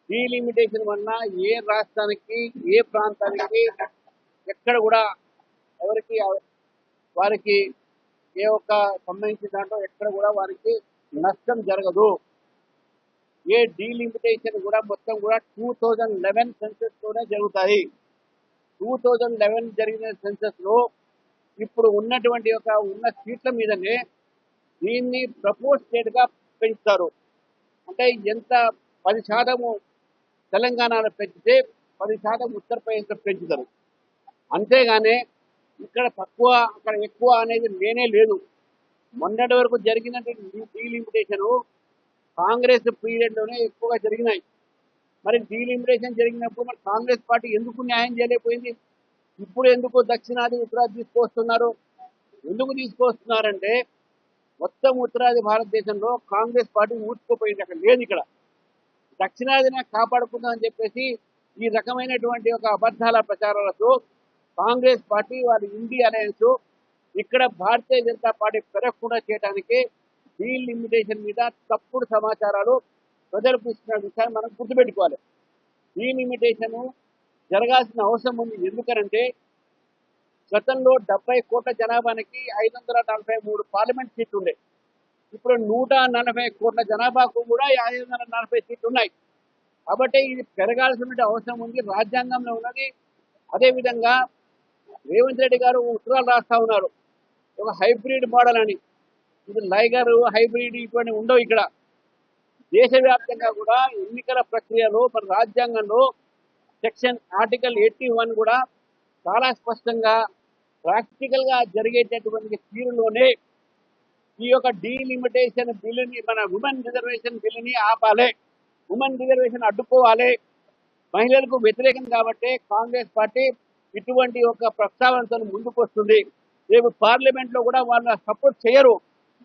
Delimitation వలన ఏ రాష్ట్రానికి ఏ ప్రాంతానికి ఎక్కడ కూడా ఎవరికి వారికి ఏ ఒక్క సంబంధించిన దాంట్లో ఎక్కడ కూడా వారికి నష్టం జరగదు. ఏ డీలిమిటేషన్ కూడా మొత్తం కూడా 2011 సెన్సెస్ లోనే జరుగుతాయి. 2011 జరిగిన సెన్సెస్ లో ఇప్పుడు ఉన్నటువంటి ఉన్న సీట్ల మీదనే దీన్ని ప్రపోర్షనేట్ గా పెంచుతారు. అంటే ఎంత 10% తెలంగాణలో పెంచితే 10% ఉత్తరప్రదేశ్లో పెంచుతారు. అంతేగానే ఇక్కడ తక్కువ అక్కడ ఎక్కువ అనేది లేనే లేదు. మొన్నటి వరకు జరిగినటువంటి డీలిమిటేషన్ కాంగ్రెస్ పీరియడ్ లోనే ఎక్కువగా జరిగినాయి. మరి డీలిమిటేషన్ జరిగినప్పుడు మరి కాంగ్రెస్ పార్టీ ఎందుకు న్యాయం చేయలేకపోయింది? ఇప్పుడు ఎందుకు దక్షిణాది ఉత్తరాది తీసుకొస్తున్నారు? ఎందుకు తీసుకొస్తున్నారంటే మొత్తం ఉత్తరాది భారతదేశంలో కాంగ్రెస్ పార్టీ ఊడ్చుకుపోయింది, అక్కడ లేదు. ఇక్కడ దక్షిణాదిని కాపాడుకుందామని చెప్పేసి ఈ రకమైనటువంటి అబద్ధాల ప్రచారాలతో కాంగ్రెస్ పార్టీ వాళ్ళ ఇండియా అలయన్స్ ఇక్కడ భారతీయ జనతా పార్టీ పెరగకుండా చేయడానికి డీలిమిటేషన్ మీద తప్పుడు సమాచారాలు ప్రజలకు ఇస్తున్న విషయాన్ని మనం గుర్తుపెట్టుకోవాలి. డీలిమిటేషన్ జరగాల్సిన అవసరం ఉంది. ఎందుకనంటే గతంలో 70 కోట్ల జనాభానికి 543 పార్లమెంట్ సీట్లు ఉండే. ఇప్పుడు 140 కోట్ల జనాభాకు కూడా 540 సీట్లు ఉన్నాయి. కాబట్టి ఇది పెరగాల్సిన అవసరం ఉంది, రాజ్యాంగంలో ఉన్నది. అదేవిధంగా రేవంత్ రెడ్డి గారు ఉత్తరాలు రాస్తా ఉన్నారు ఒక హైబ్రిడ్ మోడల్ అని. ఇది లైగర్ హైబ్రిడ్ ఇటువంటి ఉండవు. ఇక్కడ దేశవ్యాప్తంగా కూడా ఎన్నికల ప్రక్రియలో మన రాజ్యాంగంలో సెక్షన్ ఆర్టికల్ 81 కూడా చాలా స్పష్టంగా ప్రాక్టికల్ గా జరిగేటటువంటి తీరులోనే ఈ డీలిమిటేషన్ బిల్లుని మన ఉమెన్ రిజర్వేషన్ బిల్లుని ఆపాలి, ఉమెన్ రిజర్వేషన్ అడ్డుకోవాలి. మహిళలకు వ్యతిరేకం కాబట్టి కాంగ్రెస్ పార్టీ ఇటువంటి ప్రస్తావనతో ముందుకు వస్తుంది. రేపు పార్లమెంట్ లో కూడా వాళ్ళ సపోర్ట్ చేయరు,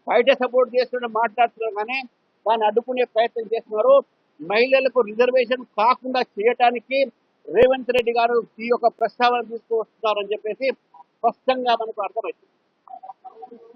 బయట సపోర్ట్ చేస్తుంటే మాట్లాడుతున్నారు, కానీ దాన్ని అడ్డుకునే ప్రయత్నం చేస్తున్నారు. మహిళలకు రిజర్వేషన్ కాకుండా చేయటానికి రేవంత్ రెడ్డి గారు ఈ ప్రస్తావన తీసుకువస్తున్నారని చెప్పేసి స్పష్టంగా మనకు అర్థమవుతుంది.